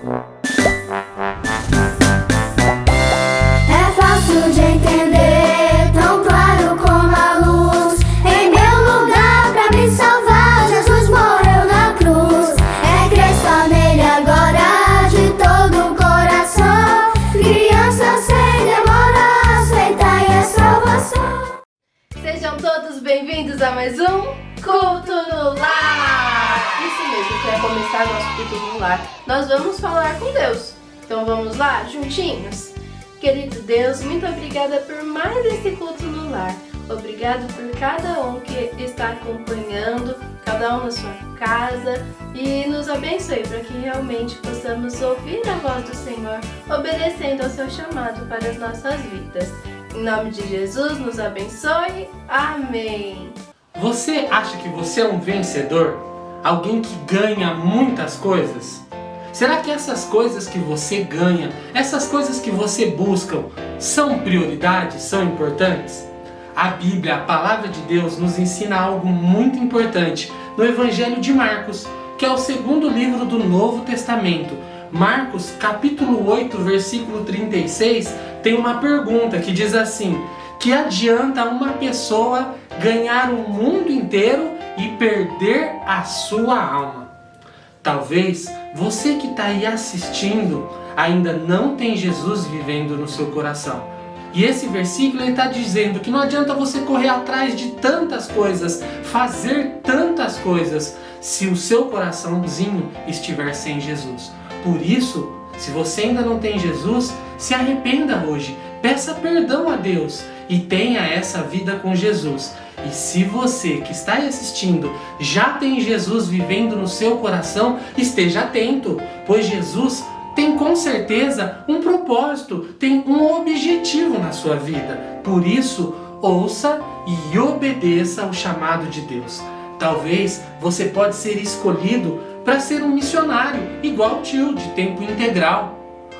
É fácil de entender, tão claro como a luz. Em meu lugar pra me salvar, Jesus morreu na cruz. É crer só nele agora, de todo o coração. Criança sem demora, aceitai a salvação. Sejam todos bem-vindos a mais um Culto no Lar! Isso mesmo, para começar nosso Culto no Lar, nós vamos falar com Deus. Então vamos lá, juntinhos? Querido Deus, muito obrigada por mais esse Culto no Lar. Obrigado por cada um que está acompanhando, cada um na sua casa, e nos abençoe para que realmente possamos ouvir a voz do Senhor, obedecendo ao seu chamado para as nossas vidas. Em nome de Jesus, nos abençoe. Amém. Você acha que você é um vencedor? Alguém que ganha muitas coisas? Será que essas coisas que você ganha, essas coisas que você busca, são prioridades, são importantes? A Bíblia, a Palavra de Deus, nos ensina algo muito importante no Evangelho de Marcos, que é o segundo livro do Novo Testamento. Marcos, capítulo 8, versículo 36, tem uma pergunta que diz assim: que adianta uma pessoa ganhar o mundo inteiro e perder a sua alma? Talvez você que está aí assistindo ainda não tem Jesus vivendo no seu coração. E esse versículo está dizendo que não adianta você correr atrás de tantas coisas, fazer tantas coisas, se o seu coraçãozinho estiver sem Jesus. Por isso, se você ainda não tem Jesus, se arrependa hoje, peça perdão a Deus e tenha essa vida com Jesus. E se você que está aí assistindo já tem Jesus vivendo no seu coração, esteja atento, pois Jesus tem com certeza um propósito, tem um objetivo na sua vida. Por isso, ouça e obedeça ao chamado de Deus. Talvez você pode ser escolhido para ser um missionário, igual o tio, de tempo integral.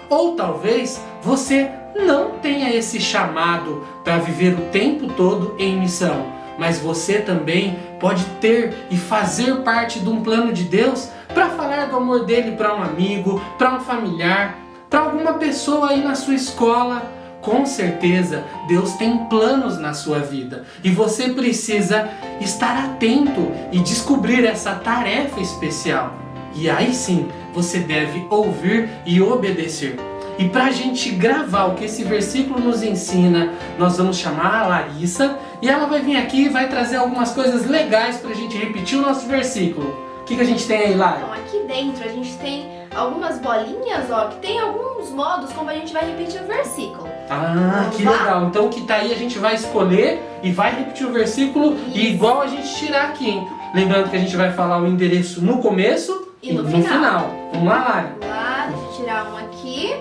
Ou talvez você não tenha esse chamado para viver o tempo todo em missão, mas você também pode ter e fazer parte de um plano de Deus para falar do amor dele para um amigo, para um familiar, para alguma pessoa aí na sua escola. Com certeza, Deus tem planos na sua vida e você precisa estar atento e descobrir essa tarefa especial. E aí sim, você deve ouvir e obedecer. E para a gente gravar o que esse versículo nos ensina, nós vamos chamar a Larissa e ela vai vir aqui e vai trazer algumas coisas legais para a gente repetir o nosso versículo. O que a gente tem aí, Lara? Então, aqui dentro a gente tem algumas bolinhas, ó, que tem alguns modos como a gente vai repetir o versículo. Ah, que legal. Então o que tá aí a gente vai escolher e vai repetir o versículo e igual a gente tirar aqui, hein? Lembrando que a gente vai falar o endereço no começo e no final. Vamos lá, Lara? Vamos lá, deixa eu tirar um aqui.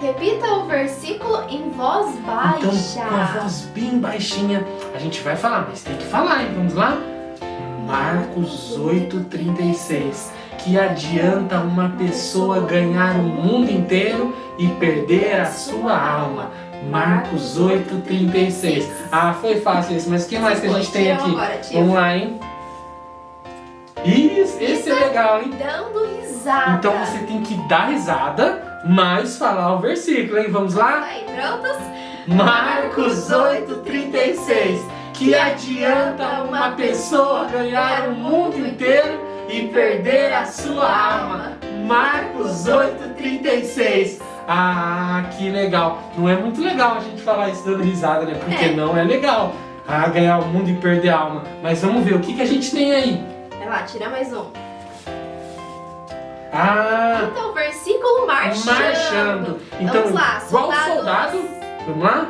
Repita o versículo em voz baixa. Então, com a voz bem baixinha, a gente vai falar, mas tem que falar, hein? Vamos lá? Marcos 8,36. Que adianta uma pessoa ganhar o mundo inteiro e perder a sua alma? Marcos 8,36. Ah, foi fácil isso, mas o que mais que a gente tem aqui? Vamos lá, hein? Isso, esse é legal, hein? Dando risada. Então você tem que dar risada, mas falar o versículo, hein? Vamos lá? Aí, prontos? Marcos 8,36. Que adianta uma pessoa ganhar o mundo inteiro e perder a sua alma? Marcos 8,36. Ah, que legal. Não é muito legal a gente falar isso dando risada, né? Porque não é legal. Ah, ganhar o mundo e perder a alma. Mas vamos ver, o que a gente tem aí? Vai lá, tira mais um. Ah, então, versículo marchando. Então, vamos lá, igual soldado. Vamos lá?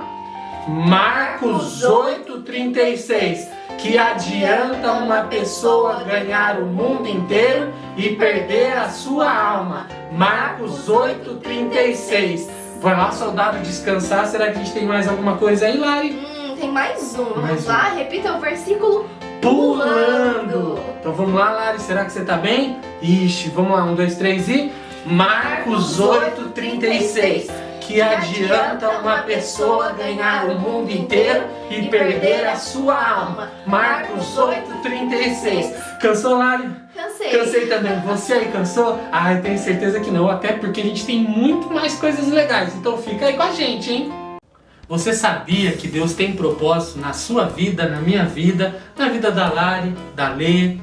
Marcos 8,36. Que adianta uma pessoa ganhar o mundo inteiro e perder a sua alma? Marcos 8,36. Vai lá, soldado, descansar. Será que a gente tem mais alguma coisa aí, Lari? Tem mais um. Vamos Mais lá, repita o versículo pulando. Então vamos lá, Lari. Será que você tá bem? Ixi, vamos lá. 1, 2, 3 e... Marcos 8,36. Que adianta uma pessoa ganhar o mundo inteiro e perder a sua alma? Marcos 8,36. Cansou, Lari? Cansei também. Você aí cansou? Ah, eu tenho certeza que não, até porque a gente tem muito mais coisas legais. Então fica aí com a gente, hein? Você sabia que Deus tem propósito na sua vida, na minha vida, na vida da Lari, da Lê?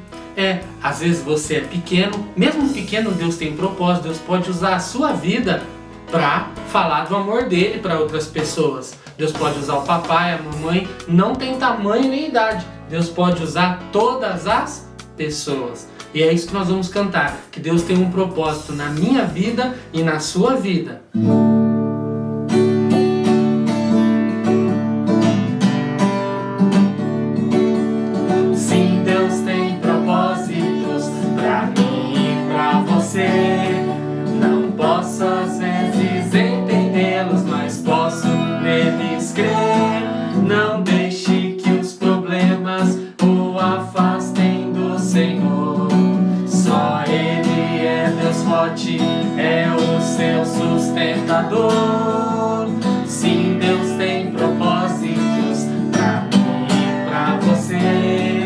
Às vezes você é pequeno, mesmo pequeno Deus tem propósito, Deus pode usar a sua vida para falar do amor dele para outras pessoas. Deus pode usar o papai, a mamãe, não tem tamanho nem idade. Deus pode usar todas as pessoas. E é isso que nós vamos cantar, que Deus tem um propósito na minha vida e na sua vida. Sim, Deus tem propósitos pra mim e pra você. Não posso às vezes entendê-los, mas posso neles crer. Não deixe que os problemas o afastem do Senhor. Só Ele é Deus forte, é o seu sustentador. Sim, Deus tem propósitos pra mim e pra você.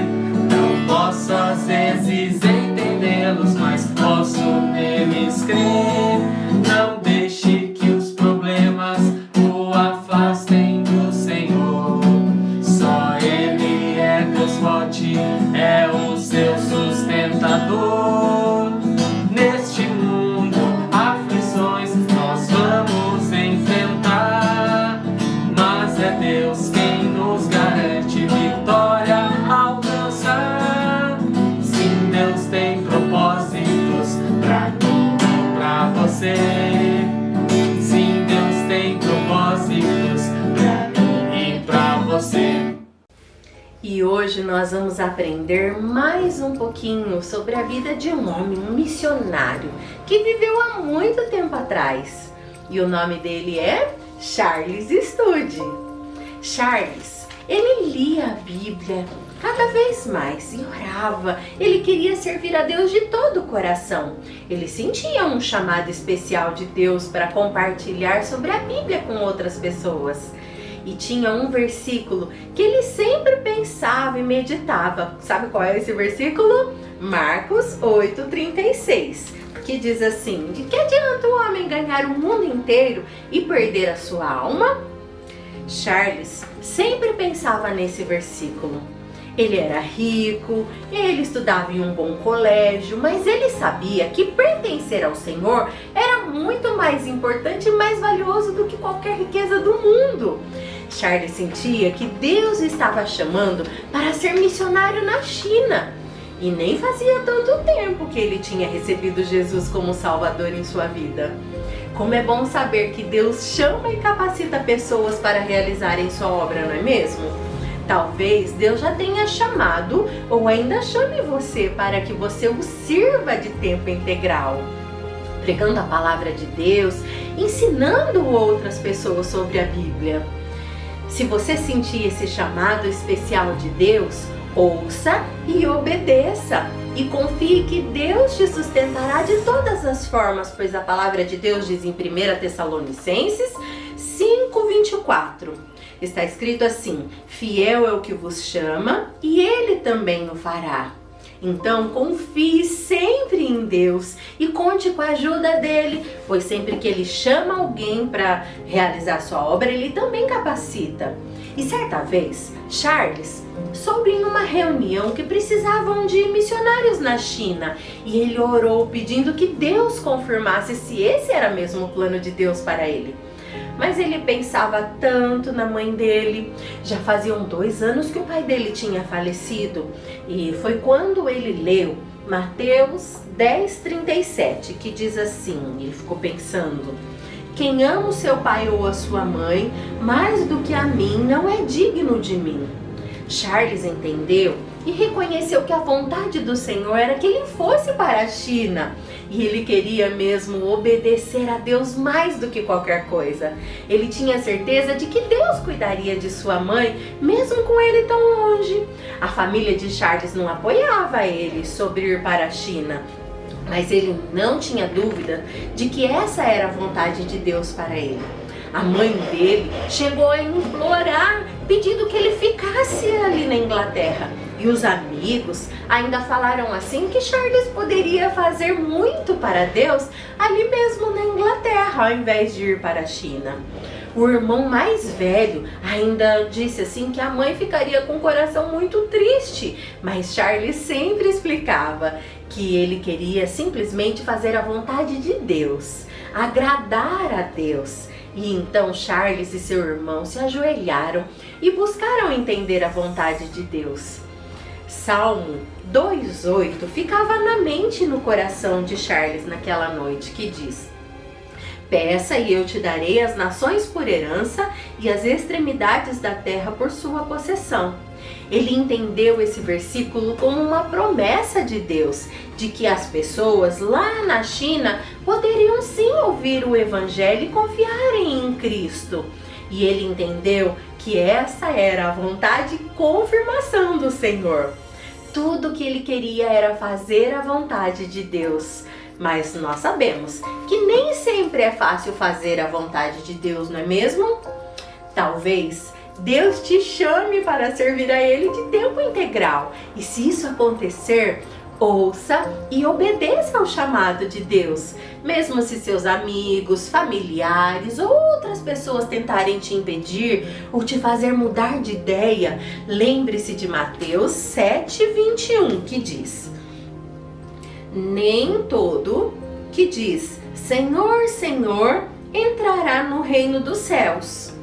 Não posso às vezes entendê-los, mas posso neles crer. Não deixe que os problemas o afastem do Senhor. Só Ele é Deus forte, é o seu sustentador. Neste mundo, aflições nós vamos enfrentar, mas é Deus quem nos garante vitória ao alcançar. Sim, Deus tem propósitos pra mim e pra você. Sim, Deus tem propósitos pra mim e pra você. E hoje nós vamos aprender mais um pouquinho sobre a vida de um homem, um missionário, que viveu há muito tempo atrás. E o nome dele é Charles Studi. Charles, ele lia a Bíblia cada vez mais e orava. Ele queria servir a Deus de todo o coração. Ele sentia um chamado especial de Deus para compartilhar sobre a Bíblia com outras pessoas. E tinha um versículo que ele sempre pensava e meditava. Sabe qual é esse versículo? Marcos 8,36, que diz assim: de que adianta o homem ganhar o mundo inteiro e perder a sua alma? Charles sempre pensava nesse versículo. Ele era rico, ele estudava em um bom colégio, mas ele sabia que pertencer ao Senhor era muito mais importante e mais valioso do que qualquer riqueza do mundo. Charles sentia que Deus estava chamando para ser missionário na China. E nem fazia tanto tempo que ele tinha recebido Jesus como Salvador em sua vida. Como é bom saber que Deus chama e capacita pessoas para realizarem sua obra, não é mesmo? Talvez Deus já tenha chamado ou ainda chame você para que você o sirva de tempo integral, pregando a palavra de Deus, ensinando outras pessoas sobre a Bíblia. Se você sentir esse chamado especial de Deus, ouça e obedeça. E confie que Deus te sustentará de todas as formas, pois a palavra de Deus diz em 1 Tessalonicenses 5:24. Está escrito assim: fiel é o que vos chama e Ele também o fará. Então confie sempre em Deus e conte com a ajuda dele, pois sempre que Ele chama alguém para realizar sua obra, Ele também capacita. E certa vez, Charles soube em uma reunião que precisavam de missionários na China e ele orou pedindo que Deus confirmasse se esse era mesmo o plano de Deus para ele. Mas ele pensava tanto na mãe dele. Já faziam 2 anos que o pai dele tinha falecido. E foi quando ele leu Mateus 10:37, que diz assim, ele ficou pensando: quem ama o seu pai ou a sua mãe mais do que a mim não é digno de mim. Charles entendeu e reconheceu que a vontade do Senhor era que ele fosse para a China. E ele queria mesmo obedecer a Deus mais do que qualquer coisa. Ele tinha certeza de que Deus cuidaria de sua mãe, mesmo com ele tão longe. A família de Charles não apoiava ele sobre ir para a China, mas ele não tinha dúvida de que essa era a vontade de Deus para ele. A mãe dele chegou a implorar, pedindo que ele ficasse ali na Inglaterra. E os amigos ainda falaram assim que Charles poderia fazer muito para Deus ali mesmo na Inglaterra, ao invés de ir para a China. O irmão mais velho ainda disse assim que a mãe ficaria com o coração muito triste, mas Charles sempre explicava que ele queria simplesmente fazer a vontade de Deus, agradar a Deus. E então Charles e seu irmão se ajoelharam e buscaram entender a vontade de Deus. Salmo 2:8 ficava na mente e no coração de Charles naquela noite, que diz: peça e eu te darei as nações por herança e as extremidades da terra por sua possessão. Ele entendeu esse versículo como uma promessa de Deus, de que as pessoas lá na China poderiam sim ouvir o Evangelho e confiarem em Cristo. E ele entendeu que essa era a vontade e confirmação do Senhor. Tudo que ele queria era fazer a vontade de Deus. Mas nós sabemos que nem sempre é fácil fazer a vontade de Deus, não é mesmo? Talvez Deus te chame para servir a Ele de tempo integral. E se isso acontecer, ouça e obedeça ao chamado de Deus. Mesmo se seus amigos, familiares ou outras pessoas tentarem te impedir ou te fazer mudar de ideia, lembre-se de Mateus 7:21, que diz: nem todo que diz Senhor, Senhor entrará no reino dos céus,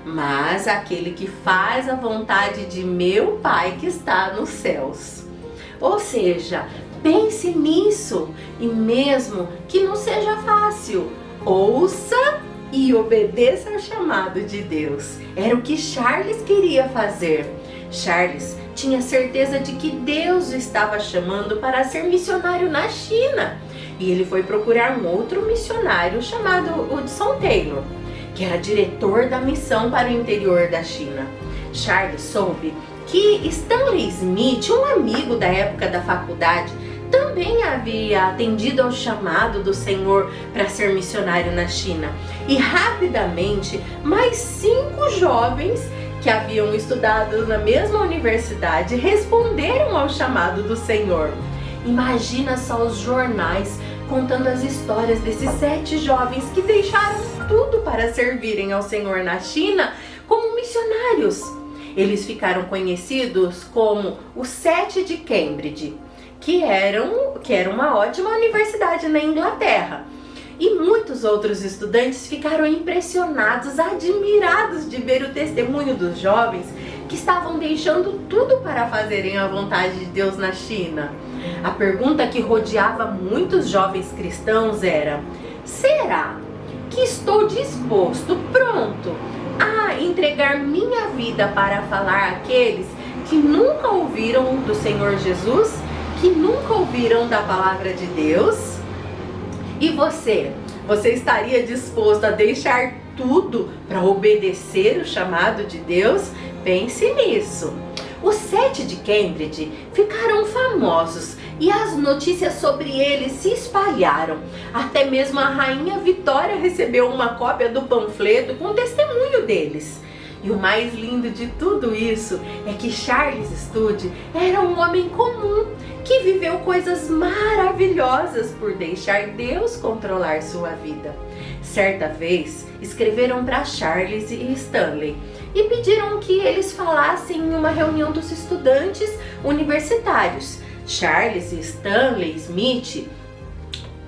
mas aquele que faz a vontade de meu Pai que está nos céus. Ou seja, pense nisso, e mesmo que não seja fácil, ouça e obedeça ao chamado de Deus. Era o que Charles queria fazer. Charles tinha certeza de que Deus o estava chamando para ser missionário na China. E ele foi procurar um outro missionário chamado Hudson Taylor, que era diretor da missão para o interior da China. Charles soube que Stanley Smith, um amigo da época da faculdade, também havia atendido ao chamado do Senhor para ser missionário na China. E rapidamente, mais 5 jovens que haviam estudado na mesma universidade responderam ao chamado do Senhor. Imagina só os jornais contando as histórias desses 7 jovens que deixaram tudo para servirem ao Senhor na China como missionários. Eles ficaram conhecidos como os 7 de Cambridge, que era uma ótima universidade na Inglaterra. E muitos outros estudantes ficaram impressionados, admirados de ver o testemunho dos jovens que estavam deixando tudo para fazerem a vontade de Deus na China. A pergunta que rodeava muitos jovens cristãos era: será que estou disposto, pronto, a entregar minha vida para falar àqueles que nunca ouviram do Senhor Jesus, que nunca ouviram da palavra de Deus? E você estaria disposto a deixar tudo para obedecer o chamado de Deus? Pense nisso. Os 7 de Cambridge ficaram famosos e as notícias sobre eles se espalharam. Até mesmo a rainha Vitória recebeu uma cópia do panfleto com testemunho deles. E o mais lindo de tudo isso é que Charles Studi era um homem comum que viveu coisas maravilhosas por deixar Deus controlar sua vida. Certa vez, escreveram para Charles e Stanley e pediram que eles falassem em uma reunião dos estudantes universitários. Charles e Stanley Smith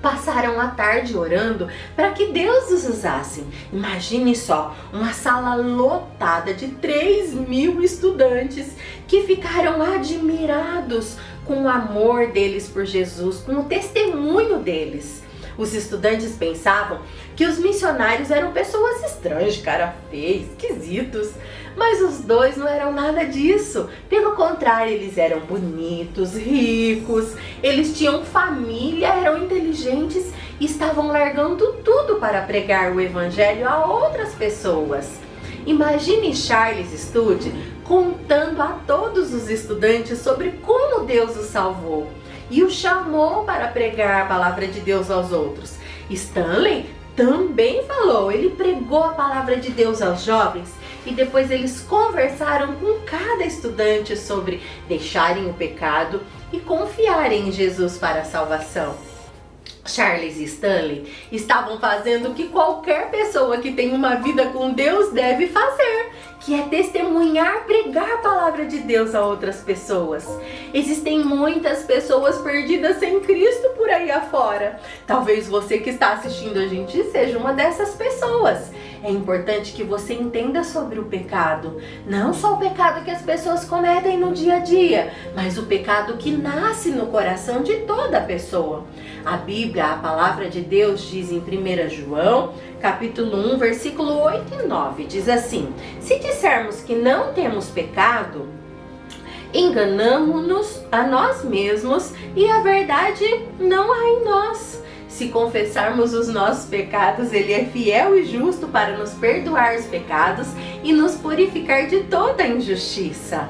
passaram a tarde orando para que Deus os usasse. Imagine só, uma sala lotada de 3.000 estudantes que ficaram admirados com o amor deles por Jesus, com o testemunho deles. Os estudantes pensavam que os missionários eram pessoas estranhas, de cara feia, esquisitos. Mas os dois não eram nada disso. Pelo contrário, eles eram bonitos, ricos, eles tinham família, eram inteligentes e estavam largando tudo para pregar o evangelho a outras pessoas. Imagine Charles Studi contando a todos os estudantes sobre como Deus o salvou e o chamou para pregar a palavra de Deus aos outros. Stanley também falou, ele pregou a palavra de Deus aos jovens e depois eles conversaram com cada estudante sobre deixarem o pecado e confiarem em Jesus para a salvação. Charles e Stanley estavam fazendo o que qualquer pessoa que tem uma vida com Deus deve fazer, que é testemunhar, pregar a palavra de Deus a outras pessoas. Existem muitas pessoas perdidas sem Cristo por aí afora. Talvez você que está assistindo a gente seja uma dessas pessoas. É importante que você entenda sobre o pecado. Não só o pecado que as pessoas cometem no dia a dia, mas o pecado que nasce no coração de toda pessoa. A Bíblia, a palavra de Deus, diz em 1 João, capítulo 1, versículo 8 e 9, diz assim: se dissermos que não temos pecado, enganamo-nos a nós mesmos e a verdade não há em nós. Se confessarmos os nossos pecados, Ele é fiel e justo para nos perdoar os pecados e nos purificar de toda injustiça.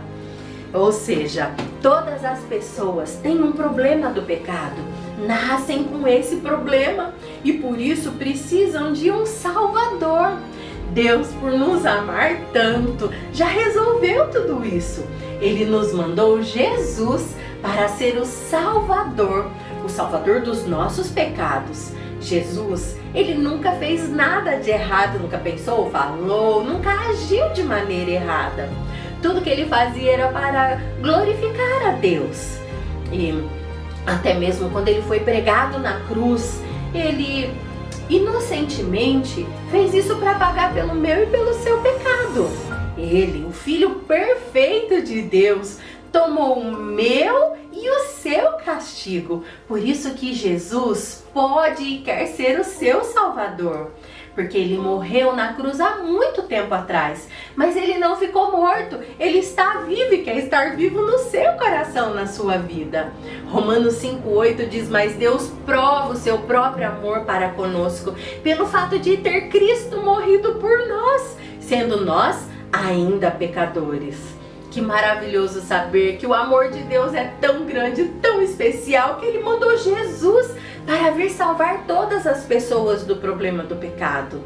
Ou seja, todas as pessoas têm um problema do pecado, nascem com esse problema e por isso precisam de um Salvador. Deus, por nos amar tanto, já resolveu tudo isso. Ele nos mandou Jesus para ser o Salvador dos nossos pecados. Jesus, ele nunca fez nada de errado, nunca pensou, falou, nunca agiu de maneira errada. Tudo que ele fazia era para glorificar a Deus. E até mesmo quando ele foi pregado na cruz, ele inocentemente fez isso para pagar pelo meu e pelo seu pecado. Ele, o Filho perfeito de Deus, tomou o meu e o seu castigo. Por isso que Jesus pode e quer ser o seu Salvador. Porque ele morreu na cruz há muito tempo atrás. Mas ele não ficou morto. Ele está vivo e quer estar vivo no seu coração, na sua vida. Romanos 5,8 diz: mas Deus prova o seu próprio amor para conosco pelo fato de ter Cristo morrido por nós, sendo nós ainda pecadores. Que maravilhoso saber que o amor de Deus é tão grande, tão especial, que Ele mandou Jesus para vir salvar todas as pessoas do problema do pecado.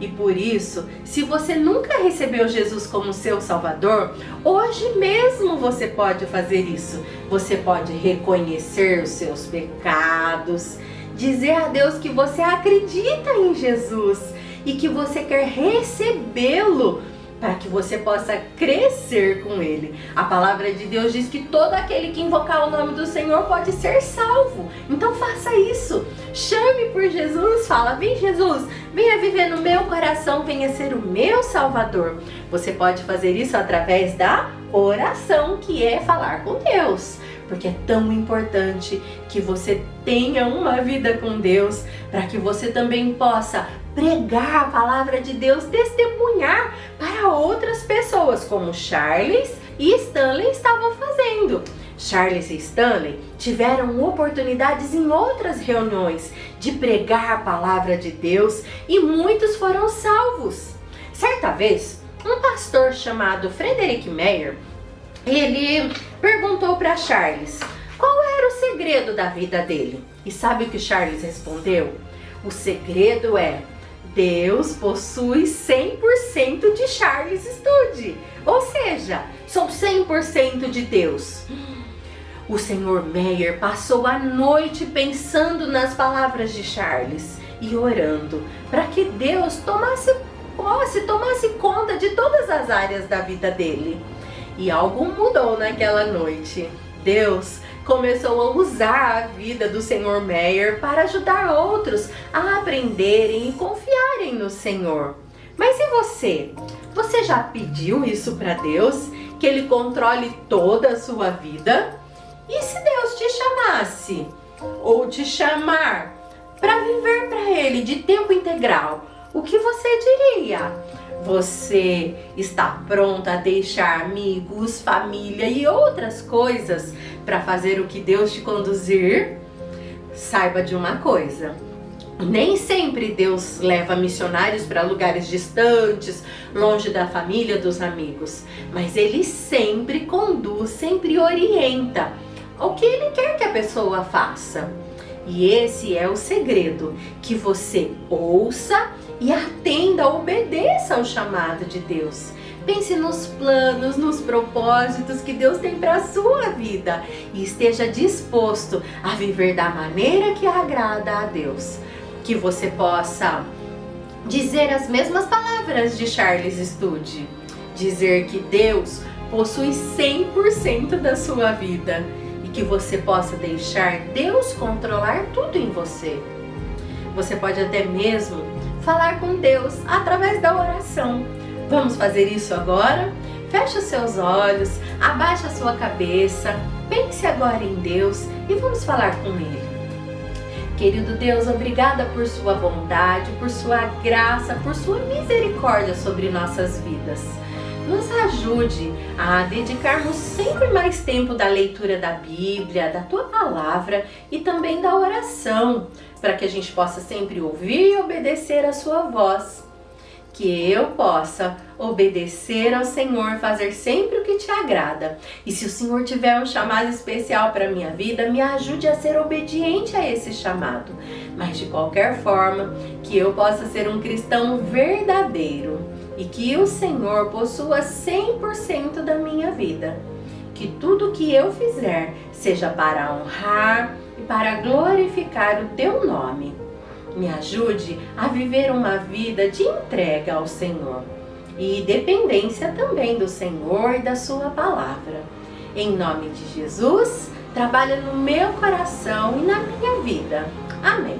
E por isso, se você nunca recebeu Jesus como seu Salvador, hoje mesmo você pode fazer isso. Você pode reconhecer os seus pecados, dizer a Deus que você acredita em Jesus e que você quer recebê-lo, para que você possa crescer com Ele. A palavra de Deus diz que todo aquele que invocar o nome do Senhor pode ser salvo. Então faça isso. Chame por Jesus, fala: vem Jesus, venha viver no meu coração, venha ser o meu Salvador. Você pode fazer isso através da oração, que é falar com Deus. Porque é tão importante que você tenha uma vida com Deus, para que você também possa pregar a palavra de Deus, testemunhar para outras pessoas, como Charles e Stanley estavam fazendo. Charles e Stanley tiveram oportunidades em outras reuniões de pregar a palavra de Deus e muitos foram salvos. Certa vez, um pastor chamado Frederick Meyer, ele perguntou para Charles qual era o segredo da vida dele. E sabe o que Charles respondeu? O segredo é: Deus possui 100% de Charles Studi. Ou seja, sou 100% de Deus. O Sr. Meyer passou a noite pensando nas palavras de Charles e orando para que Deus tomasse conta de todas as áreas da vida dele. E algo mudou naquela noite. Deus começou a usar a vida do Sr. Meyer para ajudar outros a aprenderem e confiarem no Senhor. Mas e você? Você já pediu isso para Deus? Que Ele controle toda a sua vida? E se Deus te chamasse ou te chamar para viver para Ele de tempo integral, o que você diria? Você está pronta a deixar amigos, família e outras coisas para fazer o que Deus te conduzir? Saiba de uma coisa: nem sempre Deus leva missionários para lugares distantes, longe da família, dos amigos, mas Ele sempre conduz, sempre orienta o que Ele quer que a pessoa faça. E esse é o segredo, que você ouça e atenda, obedeça ao chamado de Deus. Pense nos planos, nos propósitos que Deus tem para a sua vida e esteja disposto a viver da maneira que agrada a Deus. Que você possa dizer as mesmas palavras de Charles Studi, dizer que Deus possui 100% da sua vida e que você possa deixar Deus controlar tudo em você. Você pode até mesmo falar com Deus através da oração. Vamos fazer isso agora? Feche os seus olhos, abaixe a sua cabeça, pense agora em Deus e vamos falar com Ele. Querido Deus, obrigada por sua bondade, por sua graça, por sua misericórdia sobre nossas vidas. Nos ajude a dedicarmos sempre mais tempo da leitura da Bíblia, da Tua Palavra e também da oração, para que a gente possa sempre ouvir e obedecer a Sua voz. Que eu possa obedecer ao Senhor, fazer sempre o que te agrada. E se o Senhor tiver um chamado especial para a minha vida, me ajude a ser obediente a esse chamado. Mas de qualquer forma, que eu possa ser um cristão verdadeiro e que o Senhor possua 100% da minha vida. Que tudo que eu fizer seja para honrar e para glorificar o teu nome. Me ajude a viver uma vida de entrega ao Senhor e dependência também do Senhor e da sua palavra. Em nome de Jesus, trabalha no meu coração e na minha vida. Amém.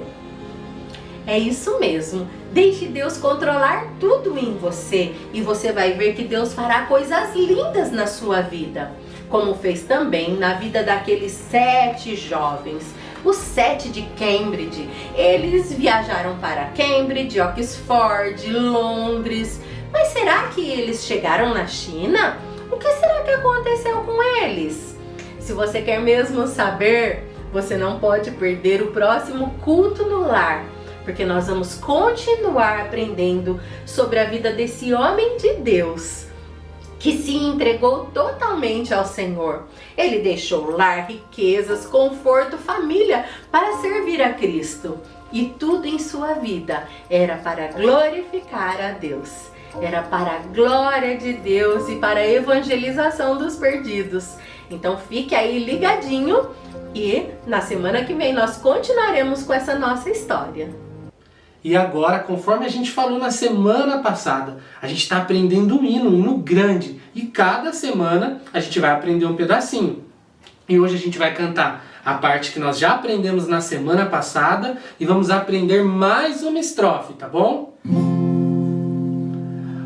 É isso mesmo. Deixe Deus controlar tudo em você e você vai ver que Deus fará coisas lindas na sua vida, como fez também na vida daqueles 7 jovens. Os 7 de Cambridge, eles viajaram para Cambridge, Oxford, Londres. Mas será que eles chegaram na China? O que será que aconteceu com eles? Se você quer mesmo saber, você não pode perder o próximo culto no lar, porque nós vamos continuar aprendendo sobre a vida desse homem de Deus, que se entregou totalmente ao Senhor. Ele deixou lar, riquezas, conforto, família para servir a Cristo. E tudo em sua vida era para glorificar a Deus. Era para a glória de Deus e para a evangelização dos perdidos. Então fique aí ligadinho e na semana que vem nós continuaremos com essa nossa história. E agora, conforme a gente falou na semana passada, a gente está aprendendo um hino grande. E cada semana a gente vai aprender um pedacinho. E hoje a gente vai cantar a parte que nós já aprendemos na semana passada e vamos aprender mais uma estrofe, tá bom?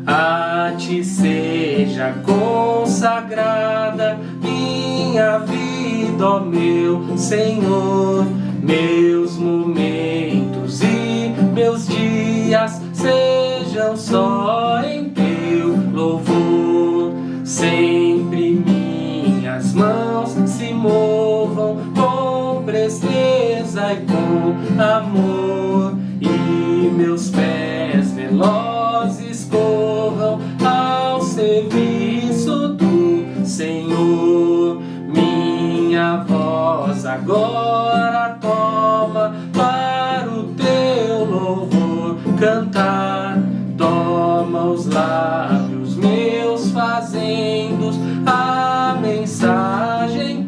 A ti seja consagrada minha vida, ó meu Senhor, meus momentos e meus dias sejam só em teu louvor. Sempre minhas mãos se movam com presteza e com amor, e meus pés velozes corram ao serviço do Senhor. Minha voz agora toma para o teu louvor cantar. Toma os lábios meus fazendo a mensagem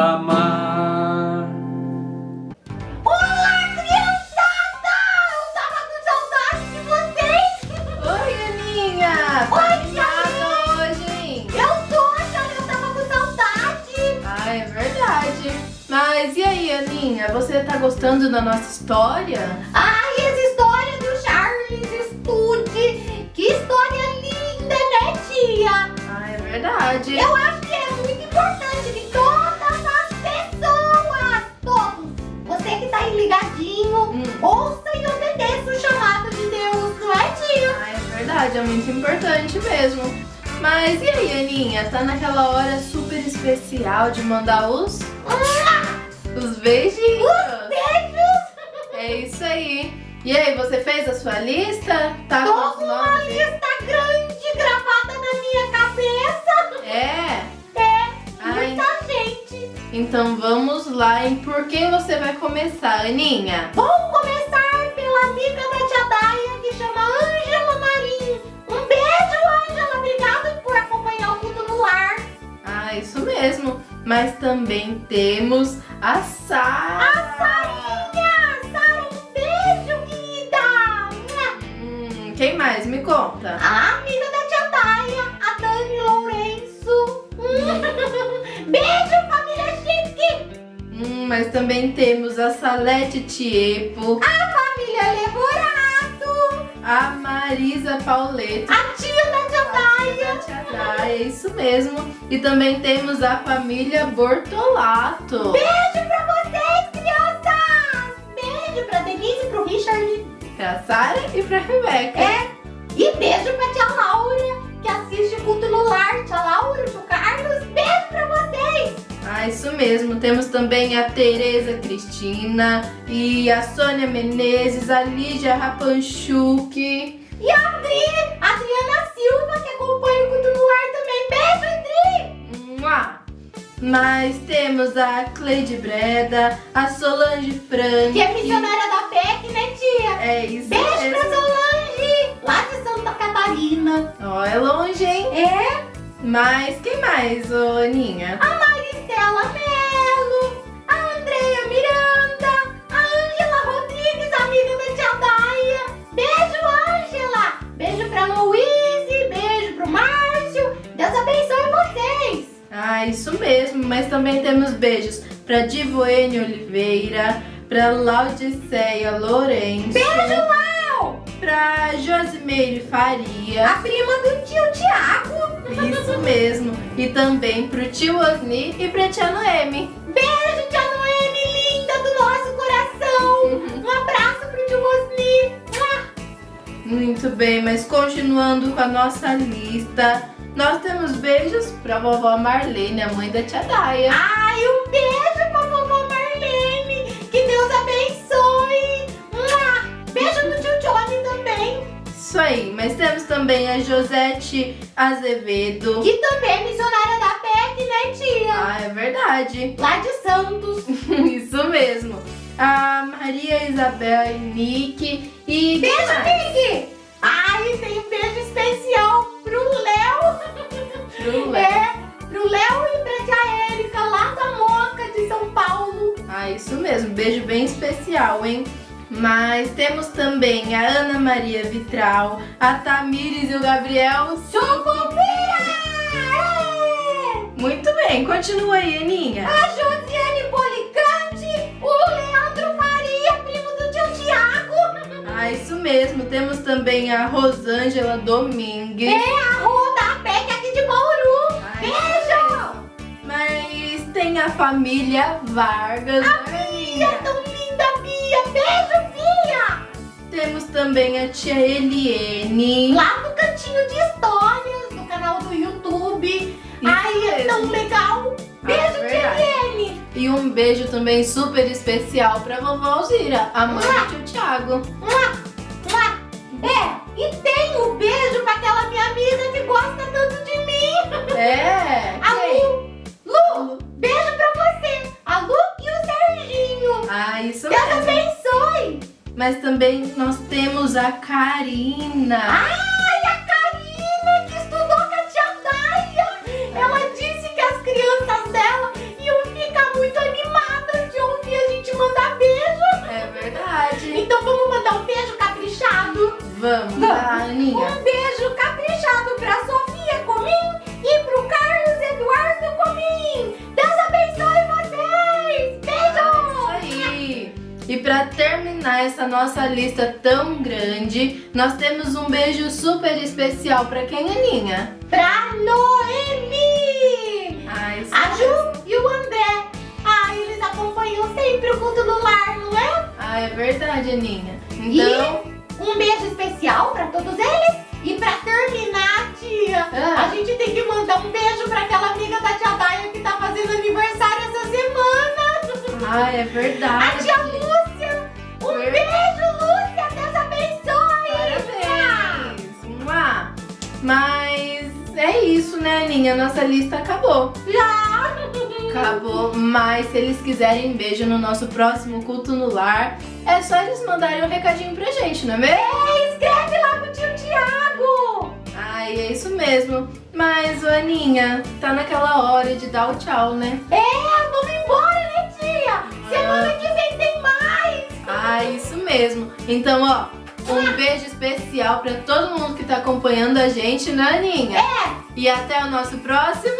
proclamar. Olá, criançada! Eu tava com saudade de vocês! Oi, Aninha! Tá Oi, animada hoje, hein? Eu tô, Charlie, eu tava com saudade! Ah, é verdade. Mas e aí, Aninha? Você tá gostando da nossa história? Ai, essa história do Charles Studi! Que história linda, né, tia? Ah, é verdade. Eu acho que é muito importante que todas as pessoas, todos, você que tá aí ligadinho, ouça e obedeça o chamado de Deus, não é, tia? Ah, é verdade, é muito importante mesmo. Mas e aí, Aninha? Tá naquela hora super especial de mandar os beijinhos. Beijos! É isso aí. E aí, você fez a sua lista? Tá Tô com os com uma nomes? lista grande gravada na minha cabeça. É? É, Ai, muita gente. Então vamos lá, em por quem você vai começar, Aninha? Vamos começar pela amiga da tia Daia, que chama Ângela Marinho. Um beijo, Ângela. Obrigada por acompanhar o culto no lar. Ah, isso mesmo. Mas também temos a Sara. A Sarinha! Sara, um beijo, querida! Quem mais? Me conta. A amiga da tia Daia, a Dani Lourenço. Beijo, família chique! Mas também temos a Salete Tiepo, A família Levorato. a Marisa Pauleto, A tia da tia Daia. a Tia Daia, é isso mesmo. E também temos a família Bortolato. Beijo pra vocês, crianças! Beijo pra Denise e pro Richard. Pra Sara e pra Rebeca. E beijo pra tia Laura, que assiste culto no lar. Tia Laura, tio Carlos, beijo pra vocês! Ah, isso mesmo. Temos também a Tereza Cristina e a Sônia Menezes, a Lígia Rapanchuk. E a Adriana Silva, que acompanha o culto no lar também. Beijo, Adri! Mua! Mas temos a Cleide Breda, a Solange Frank. Que é missionária da PEC, né, tia? É isso Beijo pra mesmo. Solange, lá de Santa Catarina. Ó, é longe, hein? É, Mas quem mais, ô Aninha? a Maristela Melo, a Andreia Miranda, a Ângela Rodrigues, amiga da tia Daia. Beijo, Ângela! Beijo pra Luíse, beijo pro Márcio. Deus abençoe vocês! Ah, isso mesmo. Mas também temos beijos pra Divoene Oliveira, pra Laudiceia Lourenço. Beijo, Lau! Pra Josimeire Faria. A prima do tio Tiago. Isso mesmo. E também pro tio Osni e pra tia Noemi. Beijo, tia Noemi, linda do nosso coração. Um abraço pro tio Osni. Muito bem, mas continuando com a nossa lista, nós temos beijos pra vovó Marlene, a mãe da tia Daia. Ai, um beijo pra vovó Marlene. Que Deus abençoe. Beijo no tio Johnny também. Isso aí, mas temos também a Josete Azevedo. Que também é missionária da PEC, né, tia? Ah, é verdade. Lá de Santos. Isso mesmo. A Maria Isabel Nick e... Beijo, Nick! Ai, tem um beijo especial pro Léo. Pro Léo. É, pro Léo e pra tia Érica, lá da Moca de São Paulo. Ah, isso mesmo. Beijo bem especial, hein? Mas temos também a Ana Maria Vitral, a Tamires e o Gabriel Sucupira! Muito bem, continua aí, Aninha. A Josiane Policante, o Leandro Faria, primo do tio Tiago. Ah, isso mesmo. Temos também a Rosângela Domingues. É a Rua da PEC aqui de Bauru. Ah, Beijo! Mas tem a família Vargas. A Bia, tão linda, Bia. Beijo, Bia! Temos também a tia Eliene. Lá no cantinho de histórias, no canal do YouTube. Isso Ai, é tão mesmo. legal. Beijo, tia verdade. Eliene. E um beijo também super especial pra vovó Alzira, a mãe do tio Thiago. E tem um beijo pra aquela minha amiga que gosta tanto de mim. É, A quem? Lu, beijo pra você. A Lu e o Serginho. Ah, isso Deus mesmo. abençoe. Mas também nós temos a Karina. Ai, a Karina que estudou com a tia Daia. Ela disse que as crianças dela iam ficar muito animadas de ouvir a gente mandar beijo. É verdade. Então vamos mandar um beijo caprichado. Vamos lá, Aninha. Um beijo caprichado pra Sofia Comim e pro Carlos Eduardo Comim. Deus abençoe vocês. Beijo. Isso aí. E pra terminar essa nossa lista tão grande, nós temos um beijo super especial pra quem, Aninha? Pra Noemi. Ah, isso A Ju e o André. Ah, eles acompanham sempre o culto no lar, não é? Ah, é verdade, Aninha. Então, Um beijo especial pra todos eles. E pra terminar, tia, a gente tem que mandar um beijo pra aquela amiga da tia Daia que tá fazendo aniversário essa semana. ah, é A verdade. tia Lúcia. Um beijo, Lúcia. Deus abençoe. Parabéns! Mua. Mas é isso, né, Aninha? Nossa lista acabou. Já. Acabou, mas se eles quiserem beijo no nosso próximo culto no lar, é só eles mandarem um recadinho pra gente, não é mesmo? Escreve lá pro tio Tiago! Ai, é isso mesmo. Mas, ô, Aninha, tá naquela hora de dar o tchau, né? Vamos embora, né, tia? Semana que vem tem mais! Ah, isso mesmo. Então, ó, um beijo especial pra todo mundo que tá acompanhando a gente, né, Aninha? E até o nosso próximo...